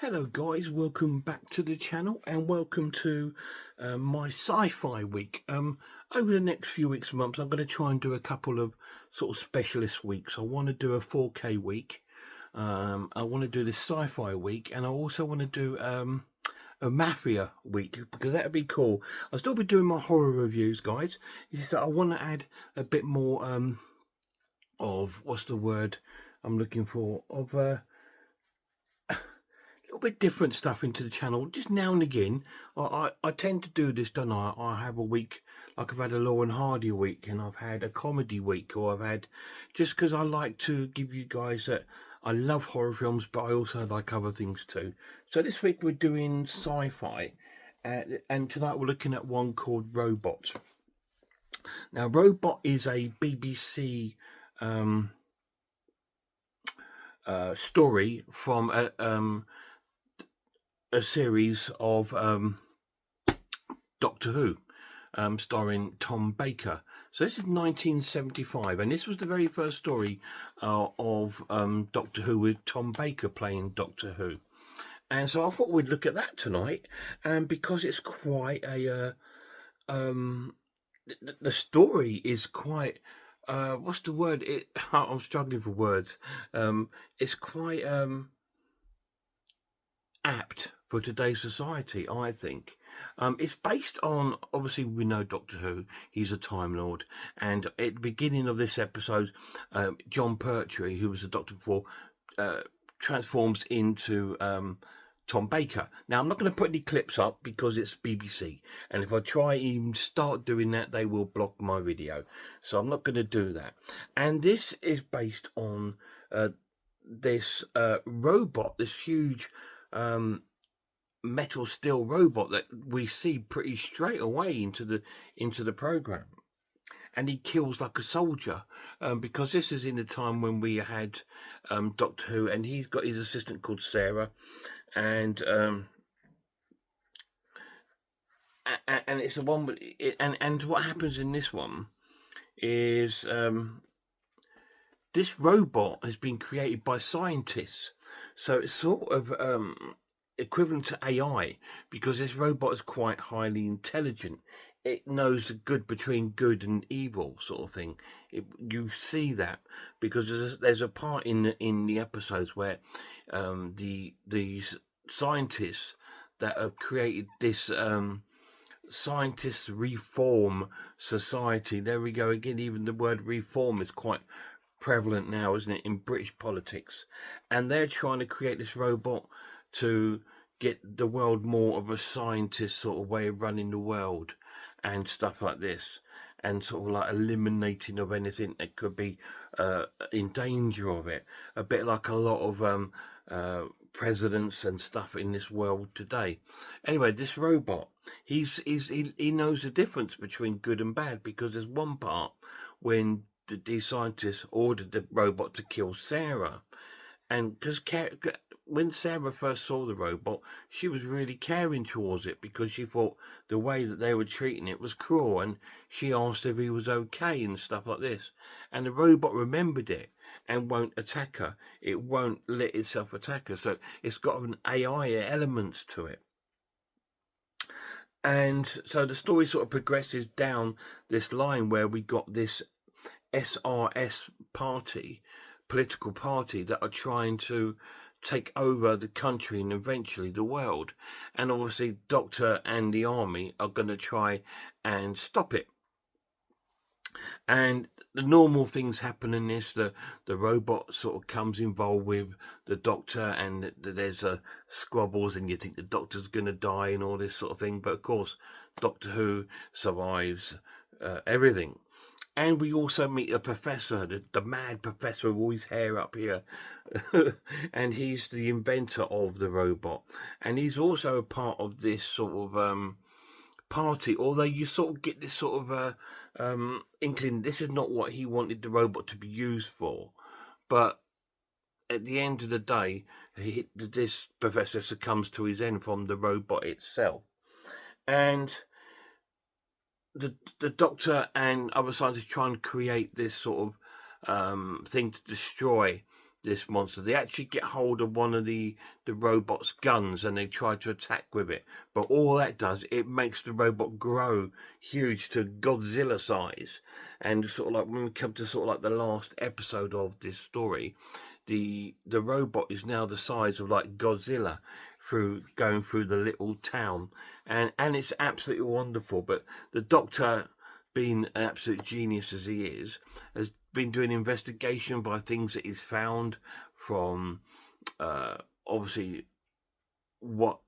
Hello guys, welcome back to the channel and welcome to my sci-fi week. Over the next few weeks and months I'm going to try and do a couple of sort of specialist weeks. I want to do a 4K week, I want to do this sci-fi week, and I also want to do a mafia week, because that'd be cool. I'll still be doing my horror reviews, guys. It's just that I want to add a bit more of, what's the word I'm looking for, of little bit different stuff into the channel just now and again. I tend to do this, don't I? I have a week, like I've had a Law and Hardy week, and I've had a comedy week, or I've had, just because I like to give you guys that I love horror films, but I also like other things too. So this week we're doing sci-fi, and tonight we're looking at one called Robot. Now Robot is a BBC story from a series of Doctor Who, starring Tom Baker. So this is 1975, and this was the very first story of Doctor Who, with Tom Baker playing Doctor Who. And so I thought we'd look at that tonight, and because it's quite a the story is quite what's the word? I'm struggling for words. It's quite apt for today's society, I think. It's based on, obviously we know Doctor Who, he's a Time Lord, and at the beginning of this episode, John Pertwee, who was the Doctor before, transforms into Tom Baker. Now I'm not going to put any clips up because it's BBC, and if I try even start doing that, they will block my video, so I'm not going to do that. And this is based on this robot, this huge metal steel robot that we see pretty straight away into the program, and he kills like a soldier, because this is in the time when we had Doctor Who, and he's got his assistant called Sarah, and it's the one with it, and what happens in this one is this robot has been created by scientists, so it's sort of equivalent to AI, because this robot is quite highly intelligent. It knows the good between good and evil, sort of thing. You see that because there's a part in the episodes where these scientists that have created this scientists reform society. There we go again. Even the word reform is quite prevalent now, isn't it, in British politics? And they're trying to create this robot to get the world more of a scientist sort of way of running the world and stuff like this, and sort of like eliminating of anything that could be in danger of it, a bit like a lot of presidents and stuff in this world today. Anyway, this robot, he knows the difference between good and bad, because there's one part when the scientists ordered the robot to kill Sarah, and because when Sarah first saw the robot, she was really caring towards it, because she thought the way that they were treating it was cruel, and she asked if he was okay and stuff like this. And the robot remembered it and won't attack her. It won't let itself attack her. So it's got an AI elements to it. And so the story sort of progresses down this line where we got this SRS party, political party, that are trying to take over the country and eventually the world, and obviously Doctor and the army are going to try and stop it. And the normal things happen in this. The robot sort of comes involved with the Doctor, and there's squabbles, and you think the Doctor's going to die and all this sort of thing, but of course Doctor Who survives everything. And we also meet a professor, the mad professor with all his hair up here. And he's the inventor of the robot. And he's also a part of this sort of party, although you sort of get this sort of inkling this is not what he wanted the robot to be used for. But at the end of the day, this professor succumbs to his end from the robot itself. And the Doctor and other scientists try and create this sort of thing to destroy this monster. They actually get hold of one of the robot's guns and they try to attack with it. But all that does, it makes the robot grow huge to Godzilla size. And sort of like when we come to sort of like the last episode of this story, the robot is now the size of like Godzilla through going through the little town, and it's absolutely wonderful. But the Doctor, being an absolute genius as he is, has been doing investigation by things that he's found from obviously what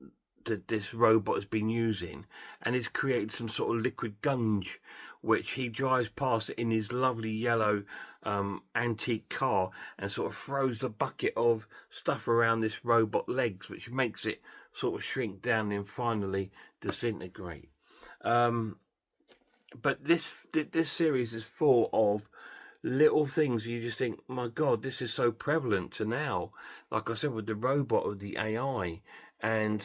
this robot has been using, and he's created some sort of liquid gunge which he drives past in his lovely yellow antique car and sort of throws the bucket of stuff around this robot legs, which makes it sort of shrink down and finally disintegrate. But this series is full of little things you just think, my God, this is so prevalent to now. Like I said, with the robot, of the AI, and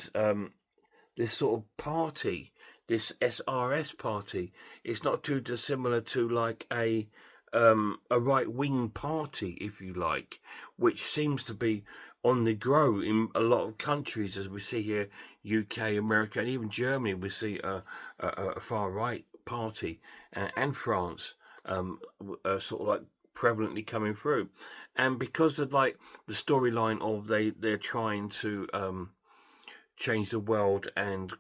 this sort of party, this SRS party, it's not too dissimilar to like a right-wing party, if you like, which seems to be on the grow in a lot of countries, as we see here, UK, America, and even Germany. We see a far-right party, and France, sort of like prevalently coming through. And because of like the storyline of they're trying to change the world and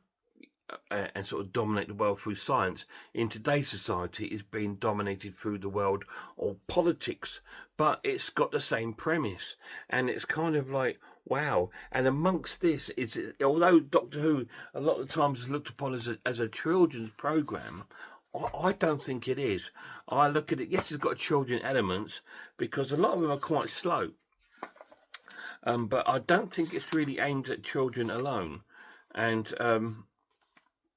sort of dominate the world through science, in today's society is being dominated through the world of politics, but it's got the same premise, and it's kind of like, wow. And amongst this is, although Doctor Who a lot of times is looked upon as a children's program, I don't think it is. I look at it, yes, it's got children elements because a lot of them are quite slow, but I don't think it's really aimed at children alone. And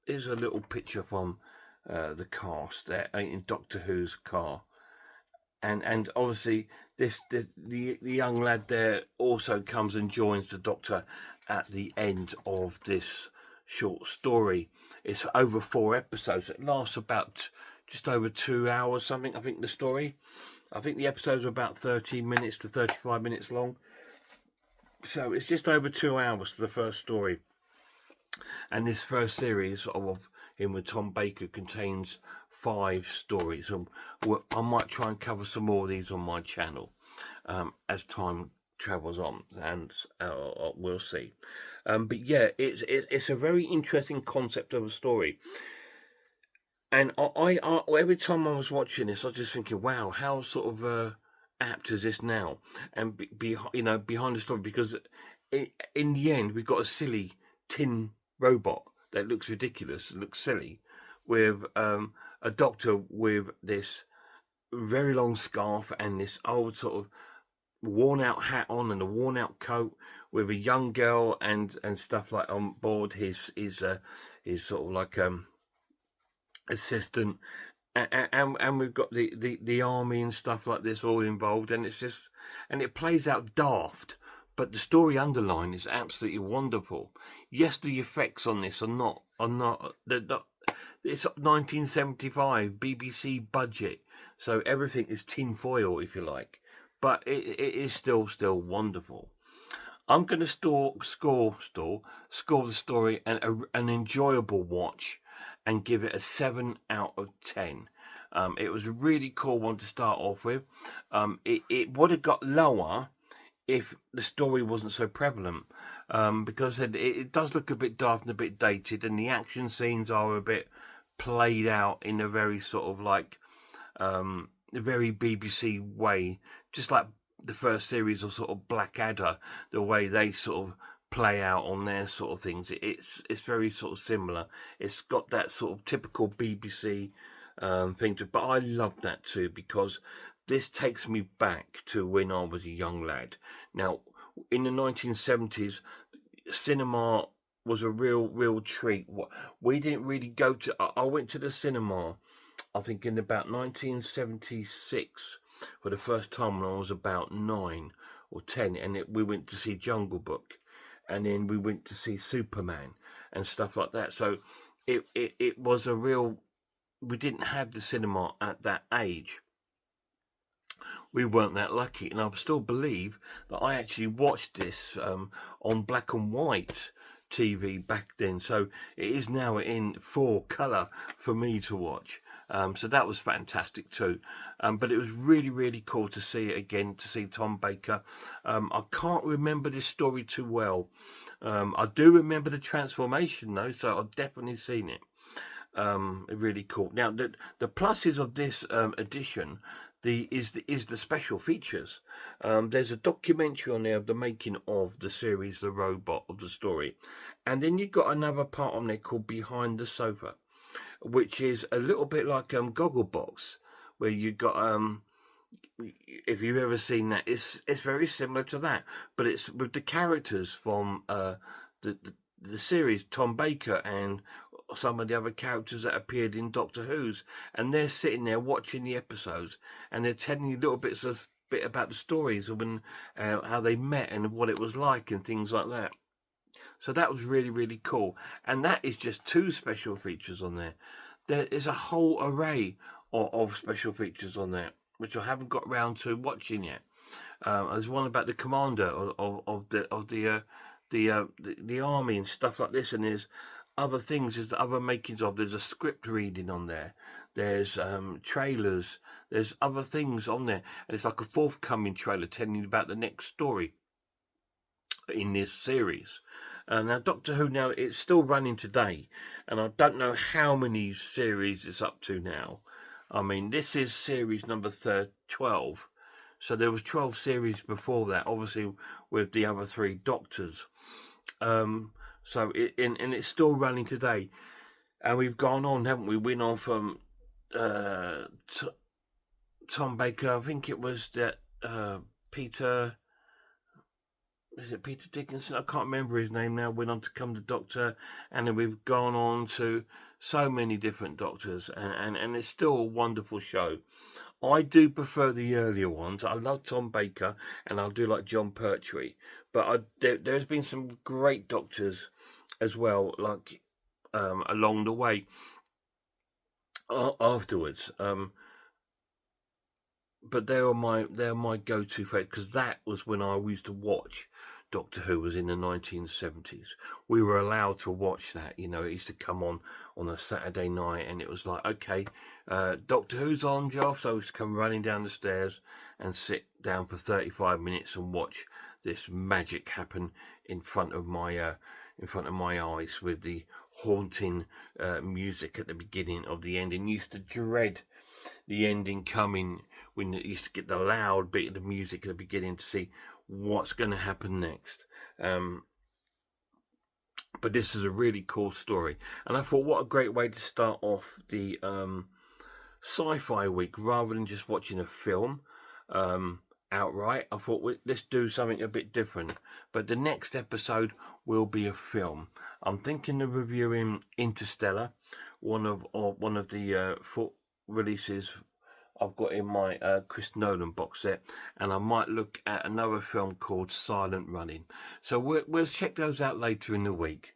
here's a little picture from the cast there in Doctor Who's car, and obviously the young lad there also comes and joins the Doctor at the end of this short story. It's over 4 episodes. It lasts about just over 2 hours, something. I think the story. I think the episodes are about 30 minutes to 35 minutes long. So it's just over 2 hours for the first story. And this first series of him with Tom Baker contains 5 stories. And I might try and cover some more of these on my channel as time travels on, and we'll see. But yeah, it's a very interesting concept of a story. And I every time I was watching this, I was just thinking, wow, how sort of apt is this now? And behind the story, because in the end, we've got a silly tin robot that looks ridiculous, looks silly, with a Doctor with this very long scarf and this old sort of worn out hat on and a worn out coat, with a young girl and stuff like on board his sort of like assistant, and we've got the army and stuff like this all involved, and it's just, and it plays out daft, but the story underlying is absolutely wonderful. Yes, the effects on this they're not, it's 1975 BBC budget, so everything is tin foil, if you like, but it is still wonderful. I'm going to score the story an enjoyable watch, and give it a 7 out of 10. It was a really cool one to start off with. It would have got lower if the story wasn't so prevalent, because it does look a bit daft and a bit dated, and the action scenes are a bit played out in a very sort of like very BBC way, just like the first series of sort of Blackadder, the way they sort of play out on their sort of things. It's very sort of similar. It's got that sort of typical BBC thing to, but I love that too, because this takes me back to when I was a young lad. Now, in the 1970s, cinema was a real treat. We didn't really go to, I went to the cinema, I think in about 1976 for the first time when I was about 9 or 10, and we went to see Jungle Book, and then we went to see Superman and stuff like that. So it was a real, we didn't have the cinema at that age. we weren't that lucky, and I still believe that I actually watched this on black and white TV back then. So it is now in full colour for me to watch. So that was fantastic too. But it was really, really cool to see it again, to see Tom Baker. I can't remember this story too well. I do remember the transformation though, so I've definitely seen it. Really cool. Now the pluses of this edition is the special features. There's a documentary on there of the making of the series The Robot, of the story, and then you've got another part on there called Behind the Sofa, which is a little bit like Gogglebox, where you got if you've ever seen that, it's very similar to that, but it's with the characters from the series, Tom Baker and some of the other characters that appeared in Doctor Who's, and they're sitting there watching the episodes, and they're telling you little bit about the stories of when how they met and what it was like and things like that. So that was really, really cool, and that is just 2 special features on there. There is a whole array of special features on there, which I haven't got round to watching yet. There's one about the commander of the army and stuff like this, and there's other things. There's the other makings of. There's a script reading on there. There's trailers. There's other things on there, and it's like a forthcoming trailer telling you about the next story in this series. Now, Doctor Who, now it's still running today, and I don't know how many series it's up to now. I mean, this is series number 12, so there was 12 series before that, obviously with the other 3 Doctors. So and it's still running today, and we've gone on, haven't we? We've been on from Tom Baker. I think it was that Peter. Is it Peter Dickinson? I can't remember his name now. Went on to come the Doctor, and then we've gone on to so many different Doctors, and it's still a wonderful show. I do prefer the earlier ones. I love Tom Baker, and I do like John Pertwee, but there's been some great Doctors as well, like along the way afterwards. But they're my go-to favorite, because that was when I used to watch Doctor Who. Was in the 1970s. We were allowed to watch that. It used to come on a Saturday night, and it was like, okay, Doctor Who's on, Joff. So I used to come running down the stairs and sit down for 35 minutes and watch this magic happen in front of my eyes, with the haunting music at the beginning of the ending. Used to dread the ending coming, when you used to get the loud bit of the music at the beginning to see what's going to happen next. But this is a really cool story, and I thought, what a great way to start off the Sci-Fi week, rather than just watching a film outright. I thought, let's do something a bit different. But the next episode will be a film. I'm thinking of reviewing Interstellar, one of the releases I've got in my Chris Nolan box set, and I might look at another film called Silent Running. So we'll check those out later in the week.